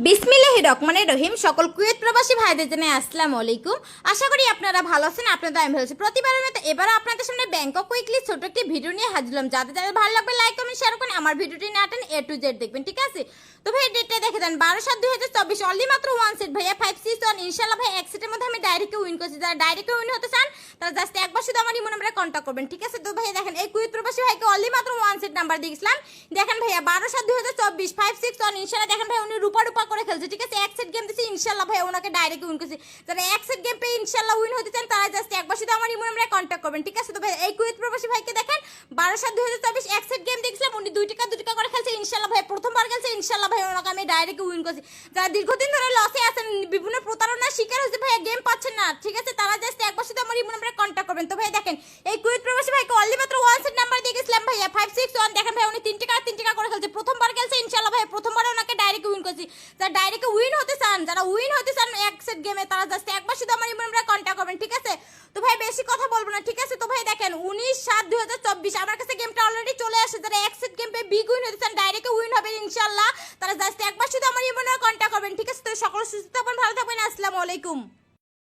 বিসমিল্লাহির রহমানির রহিম। সকল কুয়েত প্রবাসী ভাইদের জানাই আসসালামু আলাইকুম। আশা করি আপনারা ভালো আছেন। আপনাদের আমি ভালো আছি। প্রতিবারের মতো এবারও আপনাদের সামনে ব্যাংকক উইকলি ছোট একটি ভিডিও নিয়ে হাজির হলাম। যাদের যাদের ভালো লাগবে লাইক কমেন্ট শেয়ার করুন। আমার ভিডিওটি না টান A to Z দেখবেন, ঠিক আছে? তো ভাই ডেটটা দেখে দেন 12/7/2024। অনলি মাত্র ওয়ান সেট ভাইয়া 561। ইনশাআল্লাহ ভাই এক সেটের মধ্যে আমি ডাইরেক্ট উইন করছি। যারা ডাইরেক্ট উইন হতে চান তারা জাস্ট একবার শুধু আমার ইমো নম্বরে কন্টাক্ট করবেন, ঠিক আছে? তো ভাই দেখেন এই কুয়েত প্রবাসী ভাইকে অনলি মাত্র ওয়ান সেট নাম্বার দিয়েছিলাম। দেখেন ভাইয়া 12/7/2024 561। ইনশাআল্লাহ দেখেন ভাই উনি রূপা করে খেলছে, ঠিক আছে? এক সেট গেম দিছি, ইনশাআল্লাহ ভাই ওনাকে ডাইরেক্ট উইন করছি। যারা এক সেট গেম পেয়ে ইনশাআল্লাহ উইন হতে চান তারা জাস্ট একবার শুধু আমার ইমো নম্বরে কন্টাক্ট করবেন, ঠিক আছে? তো ভাই এই কুয়েত প্রবাসী ভাইকে দেখেন 12/7/2024 এক সেট গেম দেখছিলাম, উনি 2 টাকা করে খেলছে। ইনশাআল্লাহ ভাই প্রথমবার খেলছে, ইনশাআল্লাহ ভাই ওনাকে আমি ডাইরেক্ট উইন করছি। যারা দীর্ঘদিন ধরে লসে আছেন, বিভিন্ন প্রতারণার শিকার হয়েছে, ভাই গেম পাচ্ছেন না, ঠিক আছে? তারা জাস্ট একবার শুধু আমার ইমো নম্বরে কন্টাক্ট করবেন। তো ভাই দেখেন এই কুয়েত প্রবাসী ভাইকে অনলি মাত্র ওয়ান সেট নাম্বার দিয়ে গেছিলাম ভাইয়া 561। দেখেন ভাই উনি 3 টাকা করে খেলছে, প্রথমবার খেলছে। ইনশাআল্লাহ ভাই প্রথমবারে ওনাকে ডাইরেক্ট উইন করছি। যারা ডাইরেক্ট উইন হতে চান, যারা উইন হতে চান এক সেট গেমে, তারা জাস্ট একবার শুধু আমার ইমো নম্বরে কন্টাক্ট করবেন, ঠিক আছে? তো ভাই বেশি কথা বলবো না, ঠিক আছে? তো ভাই দেখেন 19/7/2024 আমার কাছে গেমটা অলরেডি চলে আসে। যারা এক সেট গেম পেয়ে বিগ উইন হতে চান, ডাইরেক্ট উইন হবে ইনশাআল্লাহ, তারা জাস্ট একবার শুধু আমার ইমো নম্বরে কন্টাক্ট করবেন, ঠিক আছে? তো সকল সুস্থ থাকবেন, ভালো থাকবেন। আসসালামু আলাইকুম।